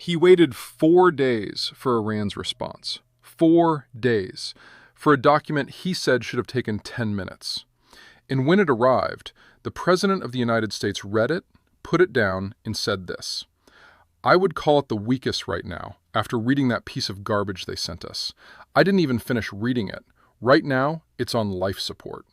He waited 4 days for Iran's response. 4 days. For a document he said should have taken 10 minutes. And when it arrived, the President of the United States read it, put it down, and said this: "I would call it the weakest right now, after reading that piece of garbage they sent us. I didn't even finish reading it. Right now, it's on life support."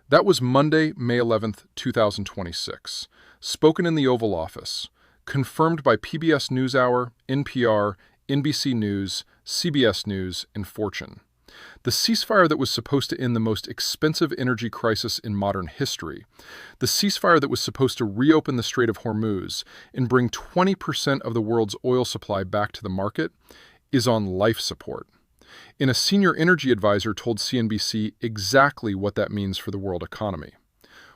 That was Monday, May 11th, 2026, spoken in the Oval Office, confirmed by PBS NewsHour, NPR, NBC News, CBS News, and Fortune. The ceasefire that was supposed to end the most expensive energy crisis in modern history, the ceasefire that was supposed to reopen the Strait of Hormuz and bring 20% of the world's oil supply back to the market, is on life support. And a senior energy advisor told CNBC exactly what that means for the world economy.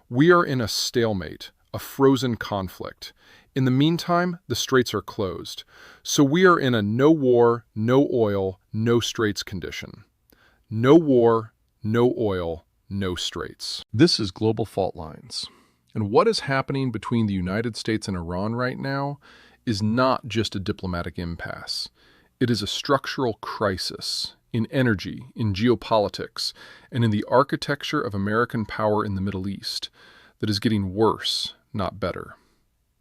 We are in a stalemate, a frozen conflict. In the meantime, the straits are closed. So we are in a no war, no oil, no straits condition. No war, no oil, no straits. This is Global Fault Lines. And what is happening between the United States and Iran right now is not just a diplomatic impasse. It is a structural crisis in energy, in geopolitics, and in the architecture of American power in the Middle East that is getting worse, not better.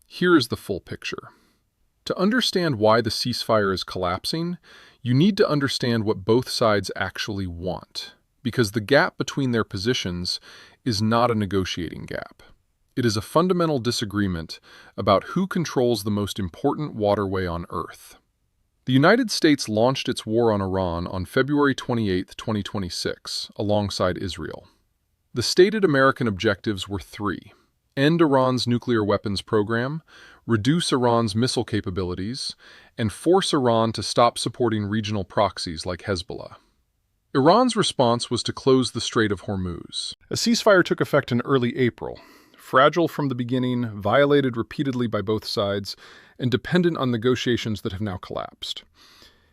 Here is the full picture. To understand why the ceasefire is collapsing, you need to understand what both sides actually want, because the gap between their positions is not a negotiating gap. It is a fundamental disagreement about who controls the most important waterway on Earth. The United States launched its war on Iran on February 28, 2026, alongside Israel. The stated American objectives were three: end Iran's nuclear weapons program, reduce Iran's missile capabilities, and force Iran to stop supporting regional proxies like Hezbollah. Iran's response was to close the Strait of Hormuz. A ceasefire took effect in early April, fragile from the beginning, violated repeatedly by both sides, and dependent on negotiations that have now collapsed.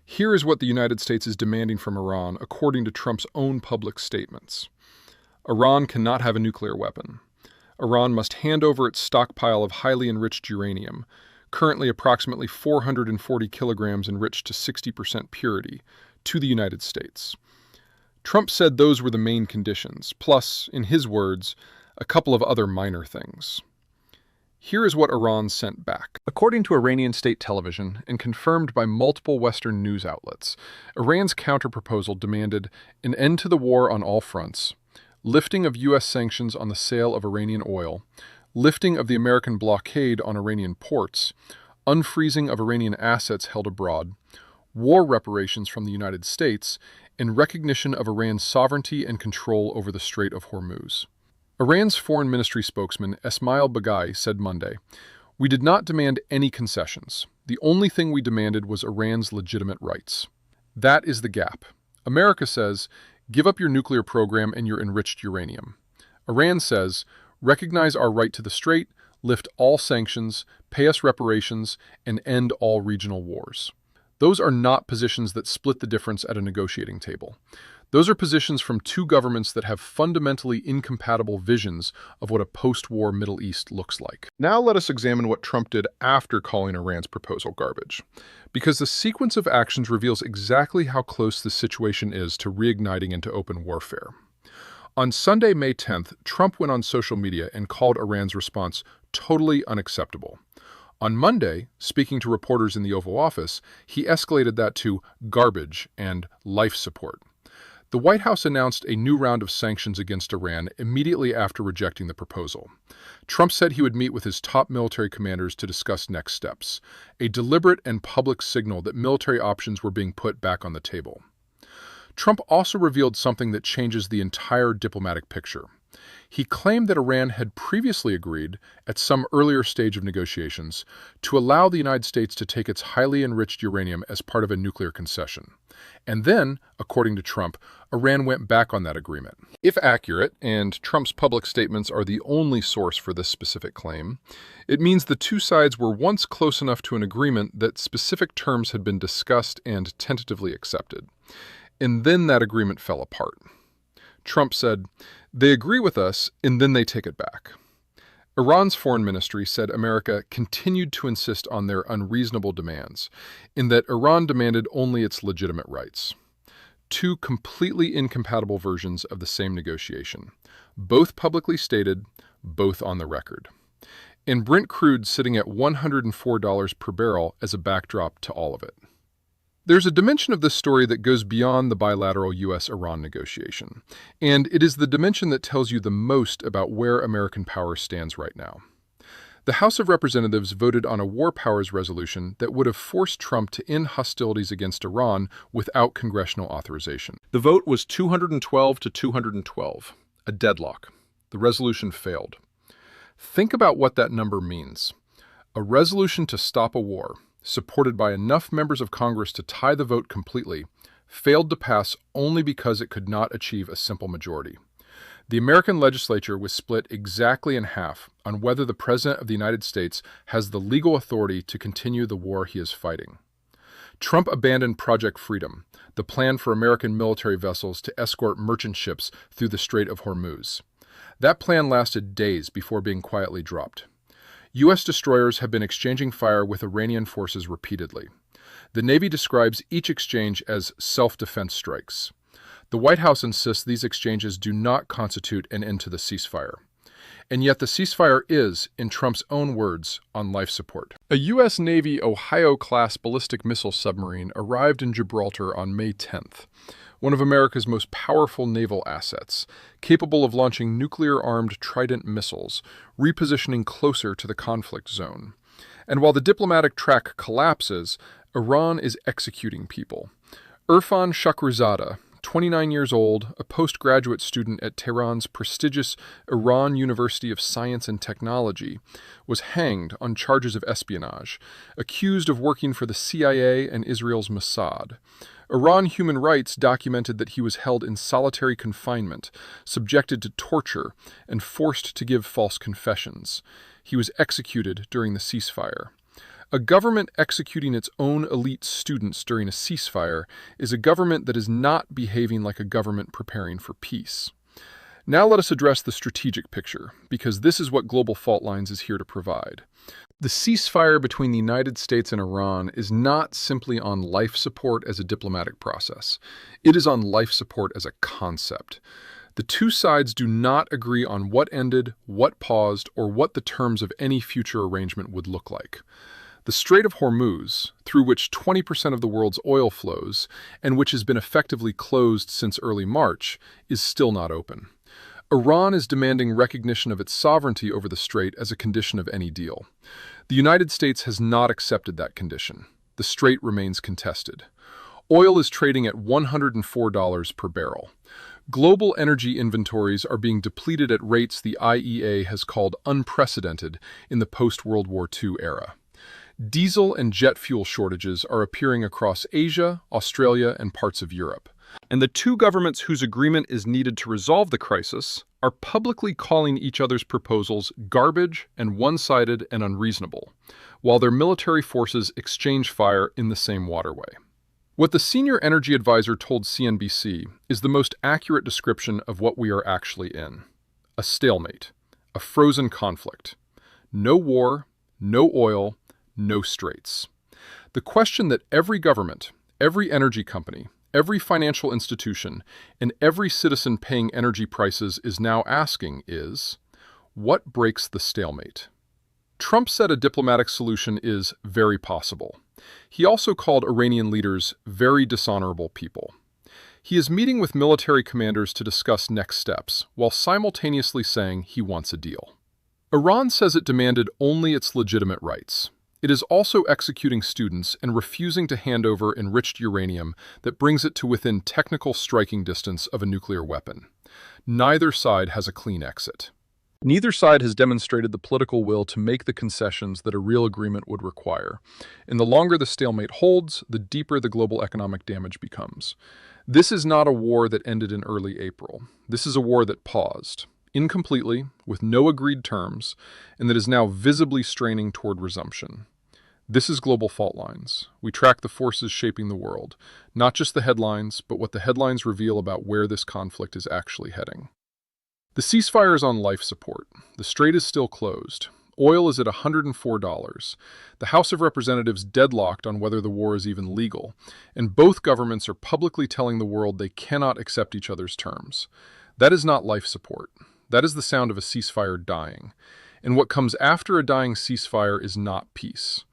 Here is what the United States is demanding from Iran, according to Trump's own public statements. Iran cannot have a nuclear weapon. Iran must hand over its stockpile of highly enriched uranium, currently approximately 440 kilograms enriched to 60% purity, to the United States. Trump said those were the main conditions, plus, in his words, a couple of other minor things. Here is what Iran sent back. According to Iranian state television, and confirmed by multiple Western news outlets, Iran's counterproposal demanded an end to the war on all fronts, lifting of U.S. sanctions on the sale of Iranian oil, lifting of the American blockade on Iranian ports, unfreezing of Iranian assets held abroad, war reparations from the United States, and recognition of Iran's sovereignty and control over the Strait of Hormuz. Iran's foreign ministry spokesman Esmail Baghai said Monday, "We did not demand any concessions. The only thing we demanded was Iran's legitimate rights." That is the gap. America says, give up your nuclear program and your enriched uranium. Iran says, recognize our right to the strait, lift all sanctions, pay us reparations, and end all regional wars. Those are not positions that split the difference at a negotiating table. Those are positions from two governments that have fundamentally incompatible visions of what a post-war Middle East looks like. Now let us examine what Trump did after calling Iran's proposal garbage, because the sequence of actions reveals exactly how close the situation is to reigniting into open warfare. On Sunday, May 10th, Trump went on social media and called Iran's response totally unacceptable. On Monday, speaking to reporters in the Oval Office, he escalated that to garbage and life support. The White House announced a new round of sanctions against Iran immediately after rejecting the proposal. Trump said he would meet with his top military commanders to discuss next steps, a deliberate and public signal that military options were being put back on the table. Trump also revealed something that changes the entire diplomatic picture. He claimed that Iran had previously agreed, at some earlier stage of negotiations, to allow the United States to take its highly enriched uranium as part of a nuclear concession. And then, according to Trump, Iran went back on that agreement. If accurate, and Trump's public statements are the only source for this specific claim, it means the two sides were once close enough to an agreement that specific terms had been discussed and tentatively accepted. And then that agreement fell apart. Trump said, "They agree with us, and then they take it back." Iran's foreign ministry said America continued to insist on their unreasonable demands, in that Iran demanded only its legitimate rights. Two completely incompatible versions of the same negotiation, both publicly stated, both on the record. And Brent crude sitting at $104 per barrel as a backdrop to all of it. There's a dimension of this story that goes beyond the bilateral U.S.-Iran negotiation, and it is the dimension that tells you the most about where American power stands right now. The House of Representatives voted on a war powers resolution that would have forced Trump to end hostilities against Iran without congressional authorization. The vote was 212 to 212, a deadlock. The resolution failed. Think about what that number means. A resolution to stop a war, supported by enough members of Congress to tie the vote completely, failed to pass only because it could not achieve a simple majority. The American legislature was split exactly in half on whether the President of the United States has the legal authority to continue the war he is fighting. Trump abandoned Project Freedom, the plan for American military vessels to escort merchant ships through the Strait of Hormuz. That plan lasted days before being quietly dropped. U.S. destroyers have been exchanging fire with Iranian forces repeatedly. The Navy describes each exchange as self-defense strikes. The White House insists these exchanges do not constitute an end to the ceasefire. And yet the ceasefire is, in Trump's own words, on life support. A U.S. Navy Ohio-class ballistic missile submarine arrived in Gibraltar on May 10th, one of America's most powerful naval assets, capable of launching nuclear-armed Trident missiles, repositioning closer to the conflict zone. And while the diplomatic track collapses, Iran is executing people. Irfan Shahrizadeh, 29 years old, a postgraduate student at Tehran's prestigious Iran University of Science and Technology, was hanged on charges of espionage, accused of working for the CIA and Israel's Mossad. Iran Human Rights documented that he was held in solitary confinement, subjected to torture, and forced to give false confessions. He was executed during the ceasefire. A government executing its own elite students during a ceasefire is a government that is not behaving like a government preparing for peace. Now let us address the strategic picture, because this is what Global Fault Lines is here to provide. The ceasefire between the United States and Iran is not simply on life support as a diplomatic process. It is on life support as a concept. The two sides do not agree on what ended, what paused, or what the terms of any future arrangement would look like. The Strait of Hormuz, through which 20% of the world's oil flows, and which has been effectively closed since early March, is still not open. Iran is demanding recognition of its sovereignty over the strait as a condition of any deal. The United States has not accepted that condition. The strait remains contested. Oil is trading at $104 per barrel. Global energy inventories are being depleted at rates the IEA has called unprecedented in the post-World War II era. Diesel and jet fuel shortages are appearing across Asia, Australia, and parts of Europe. And the two governments whose agreement is needed to resolve the crisis are publicly calling each other's proposals garbage and one-sided and unreasonable, while their military forces exchange fire in the same waterway. What the senior energy advisor told CNBC is the most accurate description of what we are actually in. A stalemate, a frozen conflict. No war, no oil, no straits. The question that every government, every energy company, every financial institution, and every citizen paying energy prices is now asking is, what breaks the stalemate? Trump said a diplomatic solution is very possible. He also called Iranian leaders very dishonorable people. He is meeting with military commanders to discuss next steps, while simultaneously saying he wants a deal. Iran says it demanded only its legitimate rights. It is also executing students and refusing to hand over enriched uranium that brings it to within technical striking distance of a nuclear weapon. Neither side has a clean exit. Neither side has demonstrated the political will to make the concessions that a real agreement would require. And the longer the stalemate holds, the deeper the global economic damage becomes. This is not a war that ended in early April. This is a war that paused, incompletely, with no agreed terms, and that is now visibly straining toward resumption. This is Global Fault Lines. We track the forces shaping the world, not just the headlines, but what the headlines reveal about where this conflict is actually heading. The ceasefire is on life support. The strait is still closed. Oil is at $104. The House of Representatives deadlocked on whether the war is even legal, and both governments are publicly telling the world they cannot accept each other's terms. That is not life support. That is the sound of a ceasefire dying. And what comes after a dying ceasefire is not peace.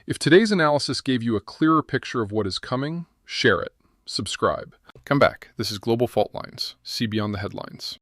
If today's analysis gave you a clearer picture of what is coming, share it. Subscribe. Come back. This is Global Fault Lines. See beyond the headlines.